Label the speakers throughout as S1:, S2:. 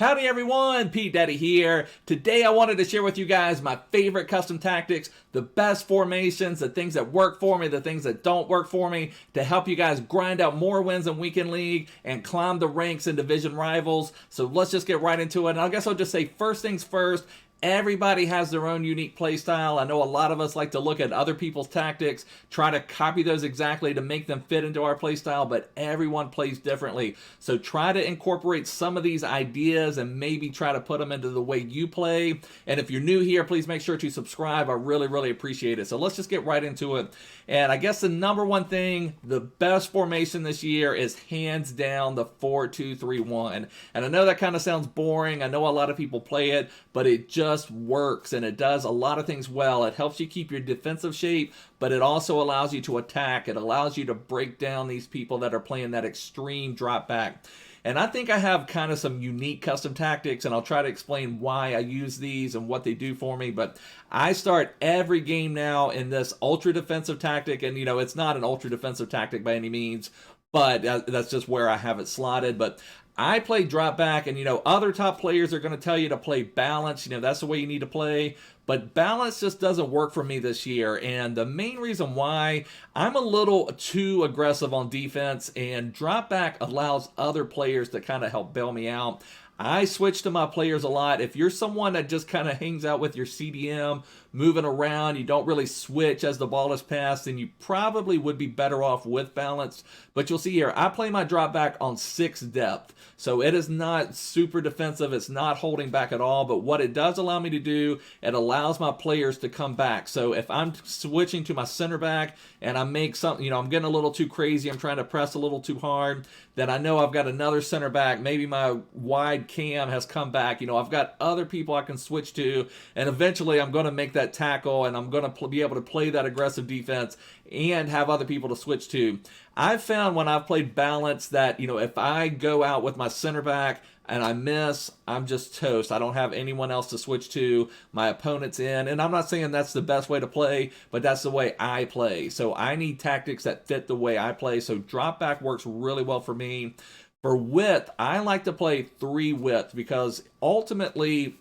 S1: Howdy everyone, petedaddy here. Today I wanted to share with you guys my favorite custom tactics, the best formations, the things that work for me, the things that don't work for me, to help you guys grind out more wins in Weekend League and climb the ranks in division rivals. So let's just get right into it. And I guess I'll just say first things first, everybody has their own unique play style. I know a lot of us like to look at other people's tactics, try to copy those exactly to make them fit into our play style, but everyone plays differently. So try to incorporate some of these ideas and maybe try to put them into the way you play. And if you're new here, please make sure to subscribe. I really appreciate it. So let's just get right into it. And I guess the number one thing, the best formation this year is hands down the 4-2-3-1. And I know that kind of sounds boring. I know a lot of people play it, but it just works and it does a lot of things well. It helps you keep your defensive shape, but it also allows you to attack. It allows you to break down these people that are playing that extreme drop back. And I think I have kind of some unique custom tactics, and I'll try to explain why I use these and what they do for me. But I start every game now in this ultra defensive tactic, and you know, it's not an ultra defensive tactic by any means, but that's just where I have it slotted. But I play drop back, and you know, other top players are going to tell you to play balance. You know, that's the way you need to play. But balance just doesn't work for me this year. And the main reason why, I'm a little too aggressive on defense, and drop back allows other players to kind of help bail me out. I switch to my players a lot. If you're someone that just kind of hangs out with your CDM, moving around, you don't really switch as the ball is passed, then you probably would be better off with balance. But you'll see here, I play my drop back on 6 depth. So it is not super defensive. It's not holding back at all. But what it does allow me to do, it allows my players to come back. So if I'm switching to my center back and I make something, you know, I'm getting a little too crazy, I'm trying to press a little too hard, then I know I've got another center back. Maybe my wide cam has come back. You know, I've got other people I can switch to, and eventually I'm going to make that tackle, and I'm going to be able to play that aggressive defense and have other people to switch to. I've found when I've played balance that, you know, if I go out with my center back and I miss, I'm just toast. I don't have anyone else to switch to. My opponent's in. And I'm not saying that's the best way to play, but that's the way I play. So I need tactics that fit the way I play. So drop back works really well for me. For width, I like to play 3 width because ultimately,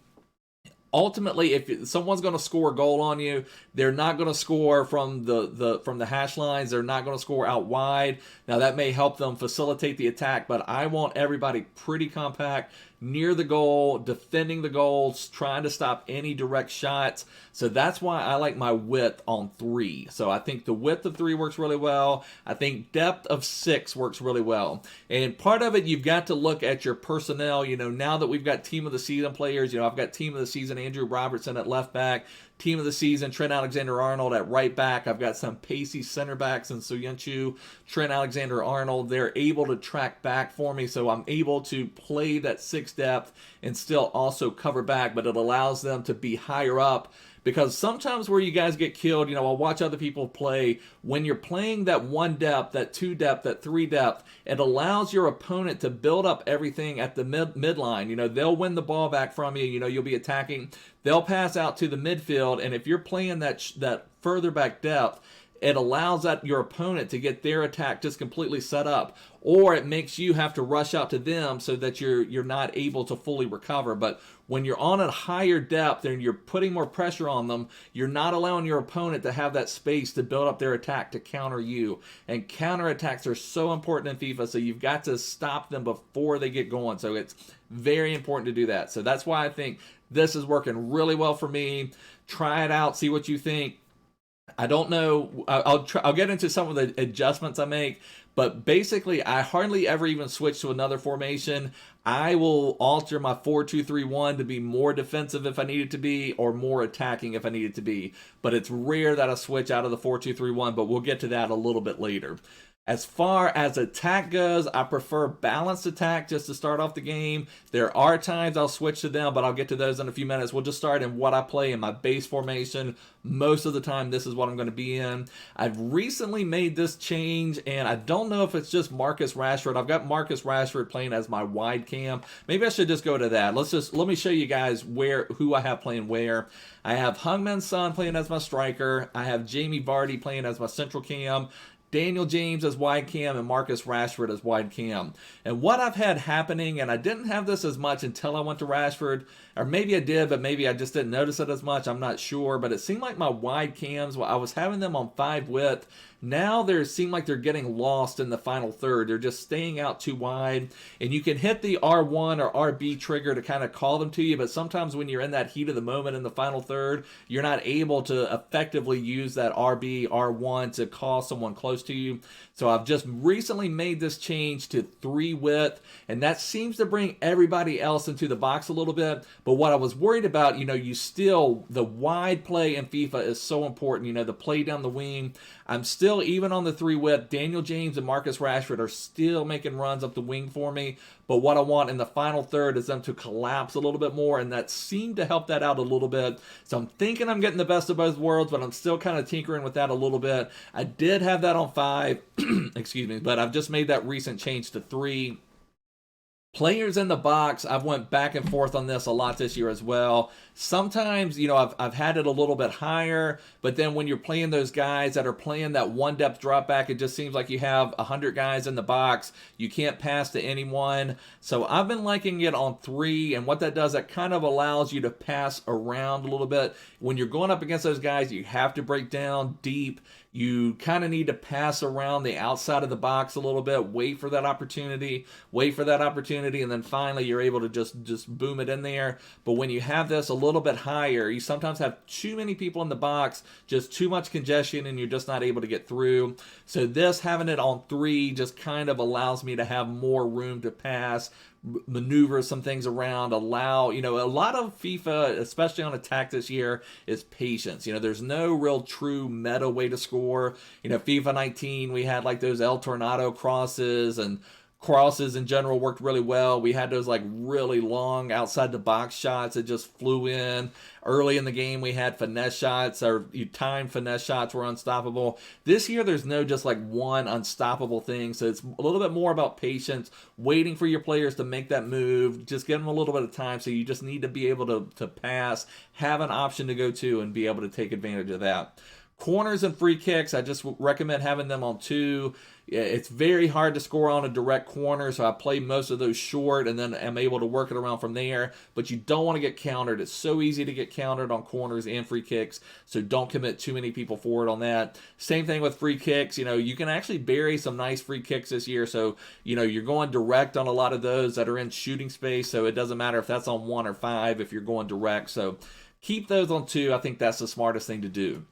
S1: if someone's going to score a goal on you, they're not going to score from the hash lines. They're not going to score out wide. Now that may help them facilitate the attack, but I want everybody pretty compact near the goal, defending the goals, trying to stop any direct shots. So that's why I like my width on 3. So I think the width of 3 works really well. I think depth of 6 works really well. And part of it, you've got to look at your personnel. You know, now that we've got team of the season players, you know, I've got team of the season Andrew Robertson at left back, team of the season Trent Alexander-Arnold at right back. I've got some pacey center backs in Soyuncu, Trent Alexander-Arnold. They're able to track back for me, so I'm able to play that 6 depth and still also cover back, but it allows them to be higher up. Because sometimes where you guys get killed, you know, I'll watch other people play. When you're playing that 1 depth, that 2 depth, that 3 depth, it allows your opponent to build up everything at the midline. You know, they'll win the ball back from you. You know, you'll be attacking. They'll pass out to the midfield, and if you're playing that further back depth, it allows your opponent to get their attack just completely set up, or it makes you have to rush out to them so that you're not able to fully recover. But when you're on a higher depth and you're putting more pressure on them, you're not allowing your opponent to have that space to build up their attack to counter you. And counterattacks are so important in FIFA, so you've got to stop them before they get going. So it's very important to do that. So that's why I think this is working really well for me. Try it out, see what you think. I don't know. I'll get into some of the adjustments I make, but basically I hardly ever even switch to another formation. I will alter my 4-2-3-1 to be more defensive if I need it to be, or more attacking if I need it to be. But it's rare that I switch out of the 4-2-3-1, but we'll get to that a little bit later. As far as attack goes, I prefer balanced attack just to start off the game. There are times I'll switch to them, but I'll get to those in a few minutes. We'll just start in what I play in my base formation. Most of the time, this is what I'm going to be in. I've recently made this change, and I don't know if it's just Marcus Rashford. I've got Marcus Rashford playing as my wide cam. Maybe I should just go to that. Let me show you guys who I have playing where. I have Heung-min Son playing as my striker. I have Jamie Vardy playing as my central cam. Daniel James as wide cam, and Marcus Rashford as wide cam. And what I've had happening, and I didn't have this as much until I went to Rashford, or maybe I did, but maybe I just didn't notice it as much. I'm not sure, but it seemed like my wide cams, I was having them on 5 width. Now they seem like they're getting lost in the final third. They're just staying out too wide. And you can hit the R1 or RB trigger to kind of call them to you, but sometimes when you're in that heat of the moment in the final third, you're not able to effectively use that RB, R1 to call someone close to you. So I've just recently made this change to 3 width, and that seems to bring everybody else into the box a little bit. But what I was worried about, the wide play in FIFA is so important, the play down the wing. I'm still, even on the 3 width, Daniel James and Marcus Rashford are still making runs up the wing for me. But what I want in the final third is them to collapse a little bit more, and that seemed to help that out a little bit. So I'm thinking I'm getting the best of both worlds, but I'm still kind of tinkering with that a little bit. I did have that on 5, excuse me, but I've just made that recent change to 3. Players in the box, I've went back and forth on this a lot this year as well. Sometimes, I've had it a little bit higher, but then when you're playing those guys that are playing that one depth drop back, it just seems like you have 100 guys in the box. You can't pass to anyone. So I've been liking it on 3, and what that does, that kind of allows you to pass around a little bit. When you're going up against those guys, you have to break down deep. You kind of need to pass around the outside of the box a little bit, wait for that opportunity, and then finally you're able to just boom it in there. But when you have this a little bit higher, you sometimes have too many people in the box, just too much congestion, and you're just not able to get through. So this, having it on 3, just kind of allows me to have more room to pass, maneuver some things around, allow, a lot of FIFA, especially on attack this year, is patience. There's no real true meta way to score. FIFA 19, we had like those El Tornado crosses, and crosses in general worked really well. We had those like really long outside the box shots that just flew in. Early in the game, we had finesse shots, or you timed finesse shots were unstoppable. This year, there's no just like one unstoppable thing. So it's a little bit more about patience, waiting for your players to make that move, just give them a little bit of time. So you just need to be able to pass, have an option to go to, and be able to take advantage of that. Corners and free kicks, I just recommend having them on 2. It's very hard to score on a direct corner, so I play most of those short and then am able to work it around from there. But you don't want to get countered. It's so easy to get countered on corners and free kicks, so don't commit too many people forward on that. Same thing with free kicks. You can actually bury some nice free kicks this year, so you're going direct on a lot of those that are in shooting space, so it doesn't matter if that's on 1 or 5 if you're going direct. So keep those on 2. I think that's the smartest thing to do.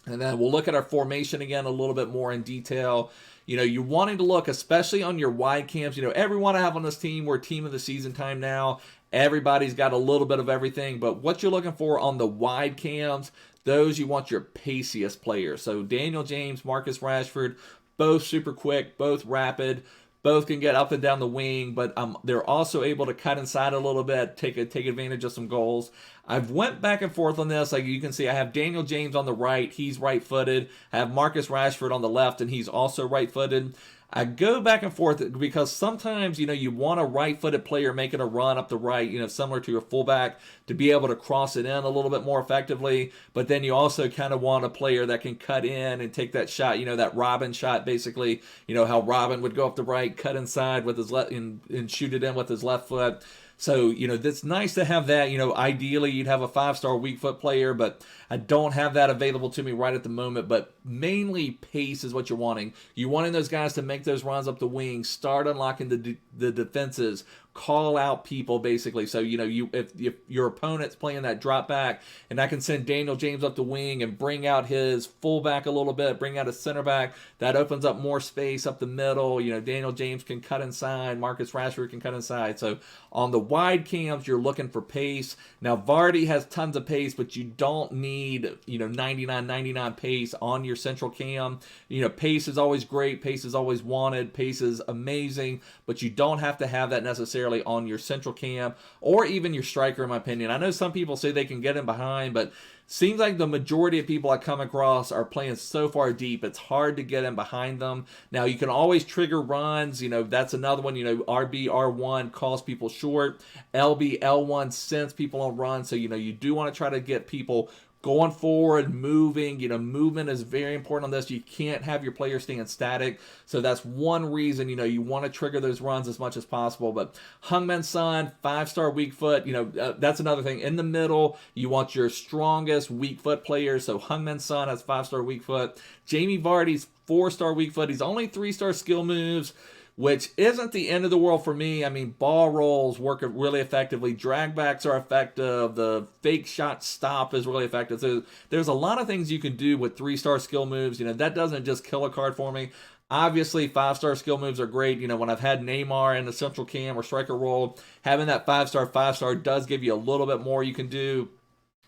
S1: And then we'll look at our formation again a little bit more in detail. You're wanting to look, especially on your wide cams. Everyone I have on this team, we're team of the season time now. Everybody's got a little bit of everything. But what you're looking for on the wide cams, those you want your paciest players. So Daniel James, Marcus Rashford, both super quick, both rapid. Both can get up and down the wing, but they're also able to cut inside a little bit, take advantage of some goals. I've went back and forth on this. Like you can see, I have Daniel James on the right. He's right-footed. I have Marcus Rashford on the left, and he's also right-footed. I go back and forth because sometimes, you want a right-footed player making a run up the right, similar to your fullback, to be able to cross it in a little bit more effectively. But then you also kind of want a player that can cut in and take that shot, that Robin shot, basically, how Robin would go up the right, cut inside with his left and shoot it in with his left foot. So, it's nice to have that. Ideally, you'd have a 5-star weak foot player, but I don't have that available to me right at the moment. But mainly pace is what you're wanting. You're wanting those guys to make those runs up the wing, start unlocking the defenses, call out people, basically. So, if your opponent's playing that drop back, and I can send Daniel James up the wing and bring out his fullback a little bit, bring out his center back, that opens up more space up the middle. Daniel James can cut inside, Marcus Rashford can cut inside. So on the wide cams, you're looking for pace. Now, Vardy has tons of pace, but you don't need, 99 pace on your central cam. Pace is always great. Pace is always wanted. Pace is amazing, but you don't have to have that necessarily on your central cam or even your striker, in my opinion. I know some people say they can get in behind, but seems like the majority of people I come across are playing so far deep, it's hard to get in behind them. Now, you can always trigger runs. That's another one. RB, R1 calls people short. LB, L1 sends people on runs. So, you do want to try to get people going forward, moving, movement is very important on this. You can't have your player staying static. So that's one reason, you want to trigger those runs as much as possible. But Heung-min Son, 5-star weak foot, that's another thing. In the middle, you want your strongest weak foot players. So Heung-min Son has 5-star weak foot. Jamie Vardy's 4-star weak foot. He's only 3-star skill moves, which isn't the end of the world for me. I mean, ball rolls work really effectively. Dragbacks are effective. The fake shot stop is really effective. So there's a lot of things you can do with 3-star skill moves. That doesn't just kill a card for me. Obviously, 5-star skill moves are great. When I've had Neymar in the central cam or striker role, having that 5-star does give you a little bit more you can do.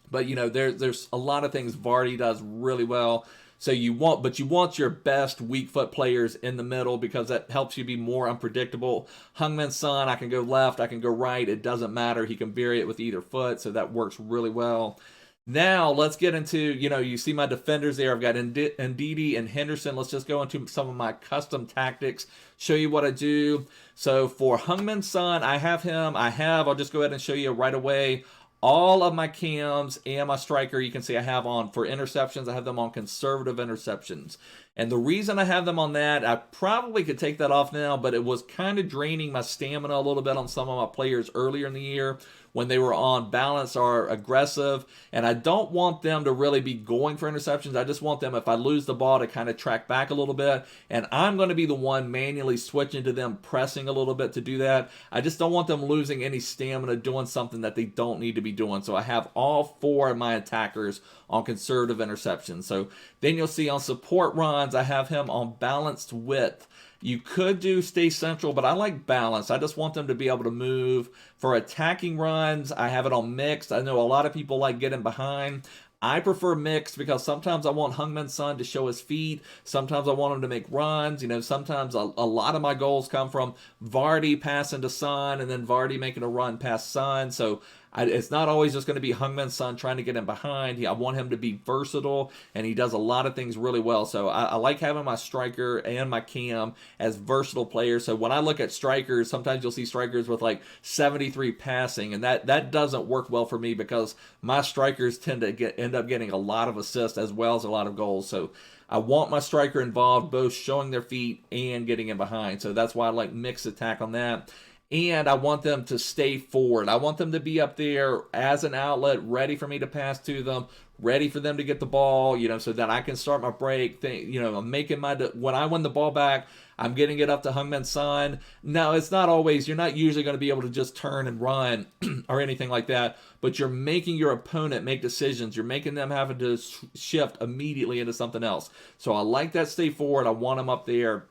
S1: But, there's a lot of things Vardy does really well. So you want your best weak foot players in the middle because that helps you be more unpredictable. Heung-min Son, I can go left, I can go right. It doesn't matter. He can vary it with either foot, so that works really well. Now, let's get into, you see my defenders there. I've got Ndidi and Henderson. Let's just go into some of my custom tactics, show you what I do. So for Heung-min Son, I'll just go ahead and show you right away. All of my cams and my striker, you can see I have on for interceptions. I have them on conservative interceptions. And the reason I have them on that, I probably could take that off now, but it was kind of draining my stamina a little bit on some of my players earlier in the year when they were on balance or aggressive. And I don't want them to really be going for interceptions. I just want them, if I lose the ball, to kind of track back a little bit. And I'm going to be the one manually switching to them, pressing a little bit to do that. I just don't want them losing any stamina doing something that they don't need to be doing. So I have all 4 of my attackers on conservative interceptions. So then you'll see on support runs, I have him on balanced width. You could do stay central, but I like balance. I just want them to be able to move. For attacking runs, I have it on mixed. I know a lot of people like getting behind. I prefer mixed because sometimes I want Heung-min Son to show his feet. Sometimes I want him to make runs. Sometimes a lot of my goals come from Vardy passing to Son and then Vardy making a run past Son. So it's not always just going to be Heung-min Son trying to get him behind. I want him to be versatile, and he does a lot of things really well. So I like having my striker and my cam as versatile players. So when I look at strikers, sometimes you'll see strikers with like 73 passing, and that doesn't work well for me because my strikers tend to end up getting a lot of assists as well as a lot of goals. So I want my striker involved, both showing their feet and getting in behind. So that's why I like mixed attack on that. And I want them to stay forward. I want them to be up there as an outlet, ready for me to pass to them, ready for them to get the ball, so that I can start my break. I'm making when I win the ball back, I'm getting it up to Heung-min Son. Now, it's not always, you're not usually going to be able to just turn and run or anything like that, but you're making your opponent make decisions. You're making them having to shift immediately into something else. So I like that stay forward. I want them up there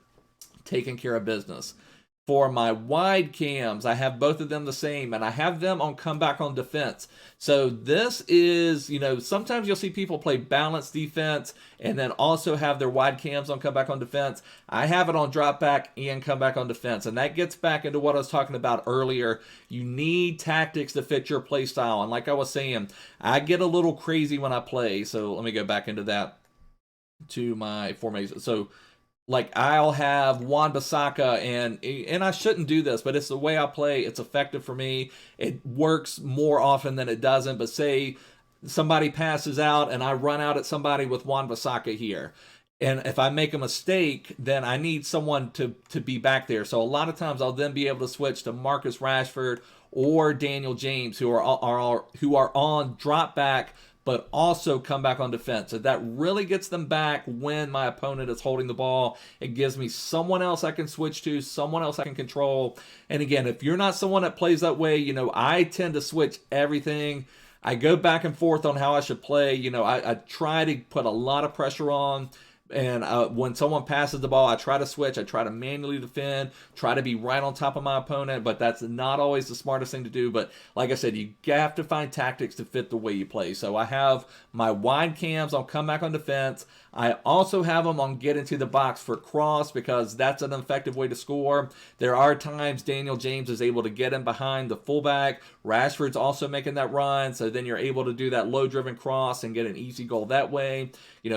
S1: taking care of business. For my wide cams, I have both of them the same, and I have them on comeback on defense. So this is, sometimes you'll see people play balanced defense and then also have their wide cams on comeback on defense. I have it on drop back and comeback on defense, and that gets back into what I was talking about earlier. You need tactics to fit your play style, and like I was saying, I get a little crazy when I play. So let me go back into that to my formation. So like I'll have Wan-Bissaka, and I shouldn't do this, but it's the way I play. It's effective for me. It works more often than it doesn't. But say somebody passes out and I run out at somebody with Wan-Bissaka here. And if I make a mistake, then I need someone to be back there. So a lot of times I'll then be able to switch to Marcus Rashford or Daniel James, who are on drop back, but also come back on defense. So that really gets them back when my opponent is holding the ball. It gives me someone else I can switch to, someone else I can control. And again, if you're not someone that plays that way, I tend to switch everything. I go back and forth on how I should play. I try to put a lot of pressure on. And when someone passes the ball, I try to switch. I try to manually defend, try to be right on top of my opponent, but that's not always the smartest thing to do. But like I said, you have to find tactics to fit the way you play. So I have my wide cams on comeback on defense. I also have them on get into the box for cross because that's an effective way to score. There are times Daniel James is able to get in behind the fullback. Rashford's also making that run, so then you're able to do that low-driven cross and get an easy goal that way.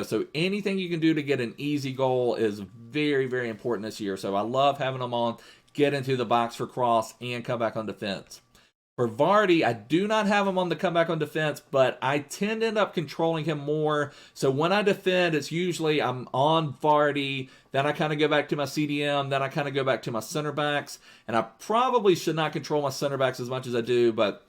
S1: So anything you can do to get an easy goal is very, very important this year. So I love having them on get into the box for cross and come back on defense. For Vardy, I do not have him on the comeback on defense, but I tend to end up controlling him more. So when I defend, it's usually I'm on Vardy, then I kind of go back to my CDM, then I kind of go back to my center backs. And I probably should not control my center backs as much as I do, but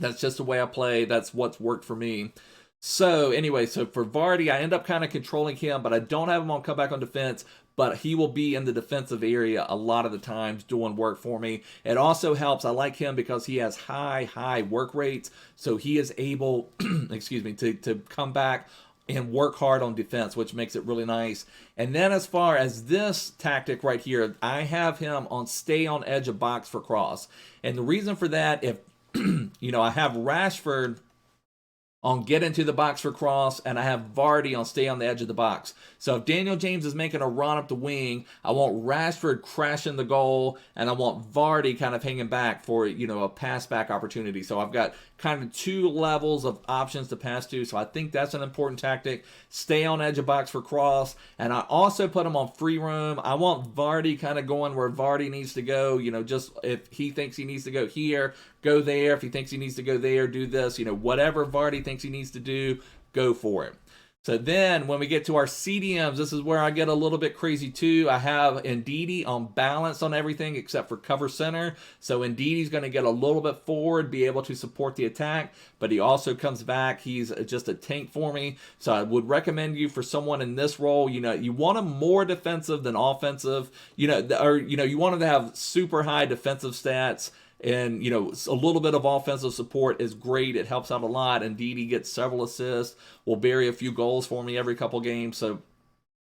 S1: that's just the way I play. That's what's worked for me. So anyway, so for Vardy, I end up kind of controlling him, but I don't have him on comeback on defense, but he will be in the defensive area a lot of the times doing work for me. It also helps. I like him because he has high work rates, so he is able, excuse me, to come back and work hard on defense, which makes it really nice. And then as far as this tactic right here, I have him on stay on edge of box for cross. And the reason for that, if I have Rashford on get into the box for cross, and I have Vardy on stay on the edge of the box. So if Daniel James is making a run up the wing, I want Rashford crashing the goal, and I want Vardy kind of hanging back for, a pass back opportunity. So I've got kind of two levels of options to pass to, so I think that's an important tactic. Stay on edge of box for cross, and I also put him on free roam. I want Vardy kind of going where Vardy needs to go, just if he thinks he needs to go here, go there. If he thinks he needs to go there, do this. Whatever Vardy thinks he needs to do, go for it. So then when we get to our CDMs, this is where I get a little bit crazy too. I have Ndidi on balance on everything except for cover center. So Ndidi's going to get a little bit forward, be able to support the attack, but he also comes back. He's just a tank for me. So I would recommend you for someone in this role. You want him more defensive than offensive. You want him to have super high defensive stats. And, a little bit of offensive support is great. It helps out a lot. And Ndidi gets several assists, will bury a few goals for me every couple games. So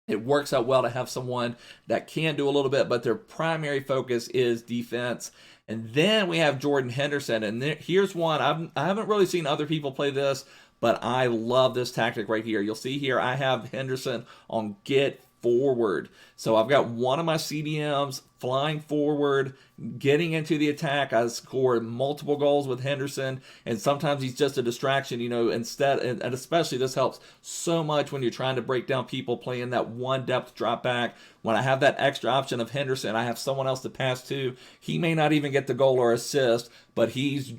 S1: it works out well to have someone that can do a little bit, but their primary focus is defense. And then we have Jordan Henderson. And here's one. I haven't really seen other people play this, but I love this tactic right here. You'll see here I have Henderson on get forward. So I've got one of my CDMs flying forward, getting into the attack. I scored multiple goals with Henderson, and sometimes he's just a distraction, instead, and especially this helps so much when you're trying to break down people playing that one depth drop back. When I have that extra option of Henderson, I have someone else to pass to. He may not even get the goal or assist, but he's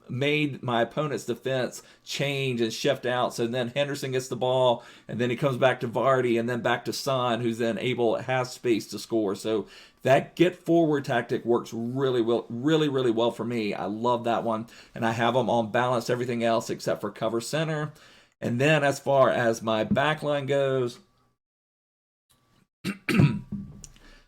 S1: made my opponent's defense change and shift out. So then Henderson gets the ball, and then he comes back to Vardy, and then back to Son, who's then has space to score. So that get forward tactic works really well for me. I love that one, and I have them on balance everything else except for cover center. And then as far as my backline goes,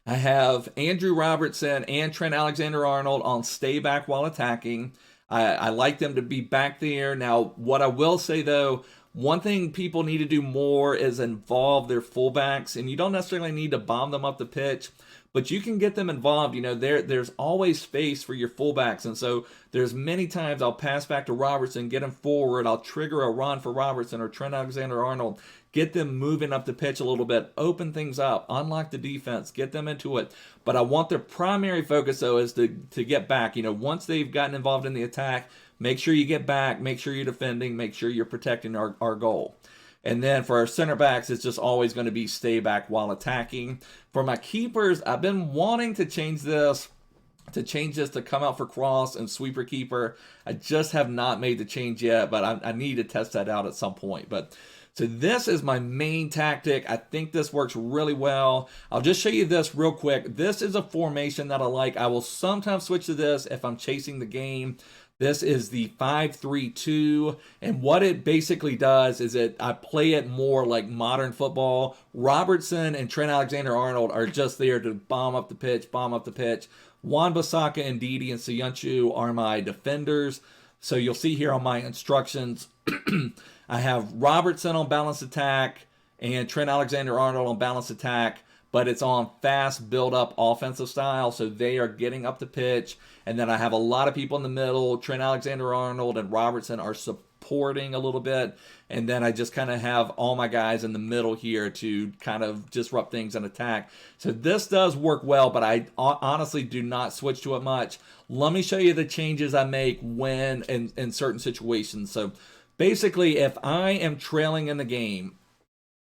S1: I have Andrew Robertson and Trent Alexander-Arnold on stay back while attacking. I like them to be back there. Now, what I will say, though, one thing people need to do more is involve their fullbacks, and you don't necessarily need to bomb them up the pitch, but you can get them involved. There's always space for your fullbacks, and so there's many times I'll pass back to Robertson, get him forward, I'll trigger a run for Robertson or Trent Alexander-Arnold, get them moving up the pitch a little bit, open things up, unlock the defense, get them into it. But I want their primary focus, though, is to get back. Once they've gotten involved in the attack, make sure you get back, make sure you're defending, make sure you're protecting our goal. And then for our center backs, it's just always going to be stay back while attacking. For my keepers, I've been wanting to change this to come out for cross and sweeper keeper. I just have not made the change yet, but I need to test that out at some point. So this is my main tactic. I think this works really well. I'll just show you this real quick. This is a formation that I like. I will sometimes switch to this if I'm chasing the game. This is the 5-3-2, and what it basically does is I play it more like modern football. Robertson and Trent Alexander-Arnold are just there to bomb up the pitch. Wan-Bissaka, Ndidi, and Söyüncü are my defenders. So you'll see here on my instructions, I have Robertson on balanced attack and Trent Alexander-Arnold on balanced attack, but it's on fast build-up offensive style, so they are getting up the pitch. And then I have a lot of people in the middle. Trent Alexander-Arnold and Robertson are supporting a little bit, and then I just kind of have all my guys in the middle here to kind of disrupt things and attack. So this does work well, but I honestly do not switch to it much. Let me show you the changes I make when in certain situations. So basically, if I am trailing in the game,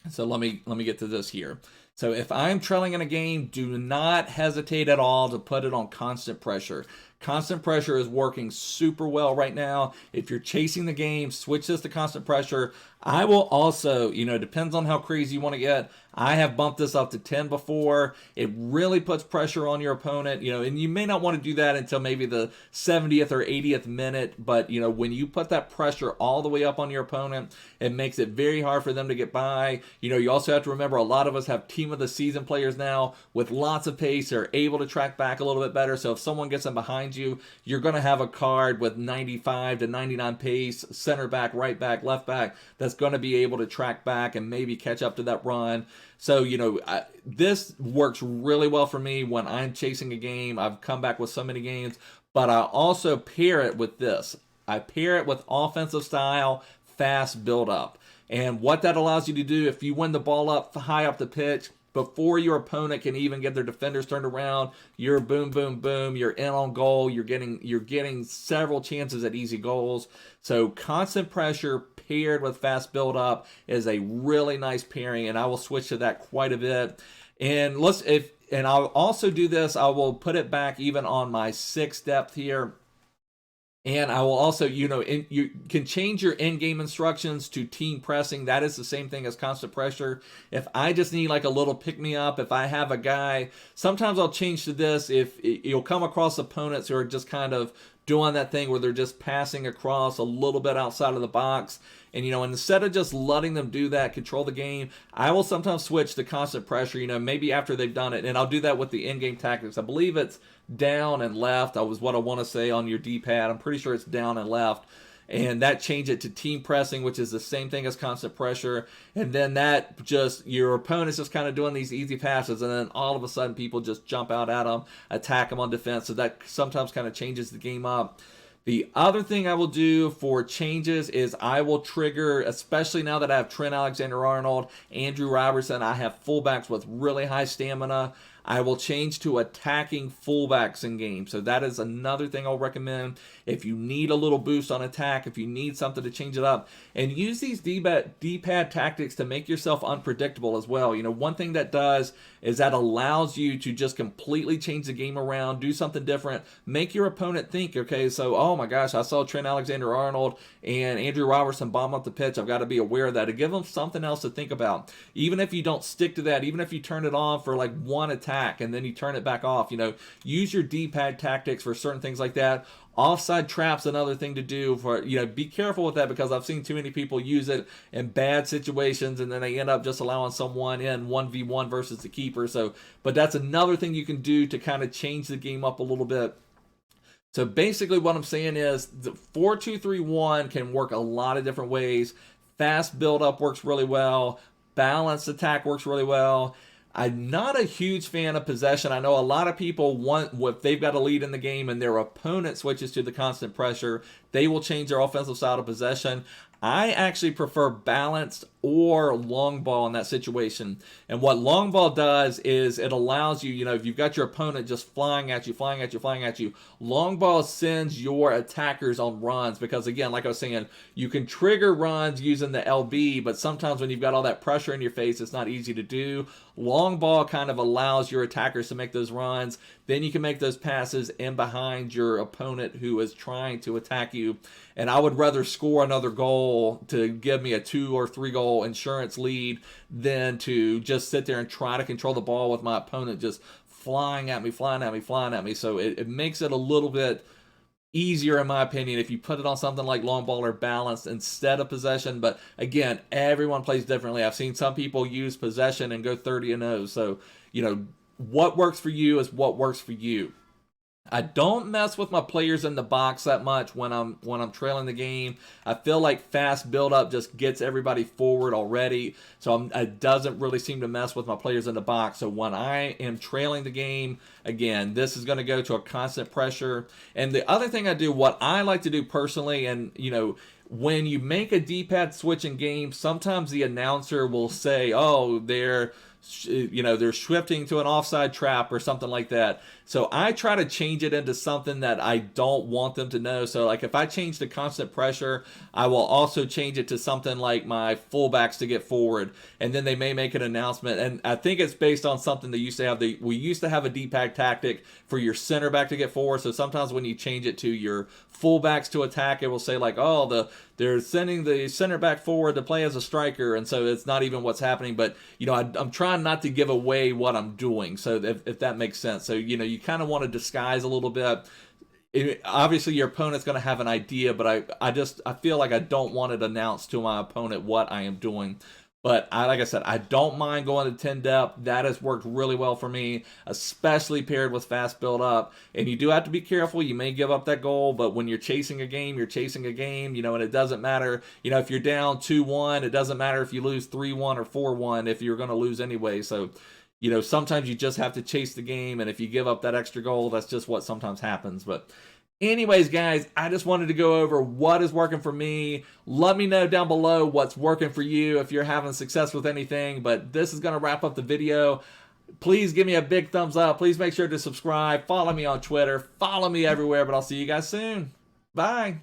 S1: so let me get to this here. So if I'm trailing in a game, do not hesitate at all to put it on constant pressure. Constant pressure is working super well right now. If you're chasing the game, switch this to constant pressure. I will also, depends on how crazy you want to get. I have bumped this up to 10 before. It really puts pressure on your opponent, and you may not want to do that until maybe the 70th or 80th minute. But, when you put that pressure all the way up on your opponent, it makes it very hard for them to get by. You also have to remember a lot of us have team of the season players now with lots of pace. They're able to track back a little bit better. So if someone gets in behind you, you're going to have a card with 95 to 99 pace, center back, right back, left back, that's going to be able to track back and maybe catch up to that run. So, this works really well for me when I'm chasing a game. I've come back with so many games, but I also pair it with this. I pair it with offensive style, fast build up. And what that allows you to do, if you win the ball up high up the pitch, before your opponent can even get their defenders turned around, you're boom, boom, boom, you're in on goal, you're getting several chances at easy goals. So constant pressure paired with fast build up is a really nice pairing, and I will switch to that quite a bit. And I'll also do this, I will put it back even on my 6 depth here. And I will also, you can change your in-game instructions to team pressing. That is the same thing as constant pressure. If I just need like a little pick-me-up, if I have a guy, sometimes I'll change to this. If you'll come across opponents who are just kind of doing that thing where they're just passing across a little bit outside of the box. And, instead of just letting them do that, control the game, I will sometimes switch to constant pressure, maybe after they've done it. And I'll do that with the in-game tactics. I believe it's down and left. That was what I want to say on your D-pad. I'm pretty sure it's down and left. And that change it to team pressing, which is the same thing as constant pressure. And then that just, your opponent's just kind of doing these easy passes. And then all of a sudden people just jump out at them, attack them on defense. So that sometimes kind of changes the game up. The other thing I will do for changes is I will trigger, especially now that I have Trent Alexander-Arnold, Andrew Robertson, I have fullbacks with really high stamina. I will change to attacking fullbacks in game. So that is another thing I'll recommend. If you need a little boost on attack, if you need something to change it up, and use these D-pad tactics to make yourself unpredictable as well. One thing that does is that allows you to just completely change the game around, do something different, make your opponent think, okay, so, oh my gosh, I saw Trent Alexander-Arnold and Andrew Robertson bomb up the pitch. I've got to be aware of that, to give them something else to think about. Even if you don't stick to that, even if you turn it on for like one attack and then you turn it back off, use your D-pad tactics for certain things like that. Offside traps, another thing to do for, be careful with that, because I've seen too many people use it in bad situations and then they end up just allowing someone in 1v1 versus the keeper. So, but that's another thing you can do to kind of change the game up a little bit. So basically what I'm saying is the 4-2-3-1 can work a lot of different ways. Fast build up works really well. Balanced attack works really well. I'm not a huge fan of possession. I know a lot of people want, if they've got a lead in the game and their opponent switches to the constant pressure, they will change their offensive style to possession. I actually prefer balanced or long ball in that situation. And what long ball does is it allows you, if you've got your opponent just flying at you, long ball sends your attackers on runs, because again, like I was saying, you can trigger runs using the LB, but sometimes when you've got all that pressure in your face, it's not easy to do. Long ball kind of allows your attackers to make those runs. Then you can make those passes in behind your opponent who is trying to attack you. And I would rather score another goal to give me a 2 or 3 goal insurance lead than to just sit there and try to control the ball with my opponent just flying at me. So it makes it a little bit easier, in my opinion, if you put it on something like long ball or balanced instead of possession. But again, everyone plays differently. I've seen some people use possession and go 30-0. So, what works for you is what works for you. I don't mess with my players in the box that much when I'm trailing the game. I feel like fast build up just gets everybody forward already, so it doesn't really seem to mess with my players in the box. So when I am trailing the game, again, this is going to go to a constant pressure. And the other thing I do, what I like to do personally, and when you make a D-pad switch in game, sometimes the announcer will say, oh, they're you know, they're shifting to an offside trap or something like that. So I try to change it into something that I don't want them to know. So like if I change the constant pressure, I will also change it to something like my fullbacks to get forward, and then they may make an announcement. And I think it's based on something they used to have. We used to have a D-pad tactic for your center back to get forward. So sometimes when you change it to your fullbacks to attack, it will say like, oh, they're sending the center back forward to play as a striker, and so it's not even what's happening. But you know, I'm trying not to give away what I'm doing, so if that makes sense. So you know, you kind of want to disguise a little bit. Obviously your opponent's going to have an idea, but I feel like I don't want it announced to my opponent what I am doing. But like I said, I don't mind going to 10 depth. That has worked really well for me, especially paired with fast build up. And you do have to be careful. You may give up that goal, but when you're chasing a game, you're chasing a game, you know, and it doesn't matter. You know, if you're down 2-1, it doesn't matter if you lose 3-1 or 4-1 if you're going to lose anyway. So, you know, sometimes you just have to chase the game, and if you give up that extra goal, that's just what sometimes happens. But anyways, guys, I just wanted to go over what is working for me. Let me know down below what's working for you if you're having success with anything. But this is going to wrap up the video. Please give me a big thumbs up. Please make sure to subscribe. Follow me on Twitter. Follow me everywhere. But I'll see you guys soon. Bye.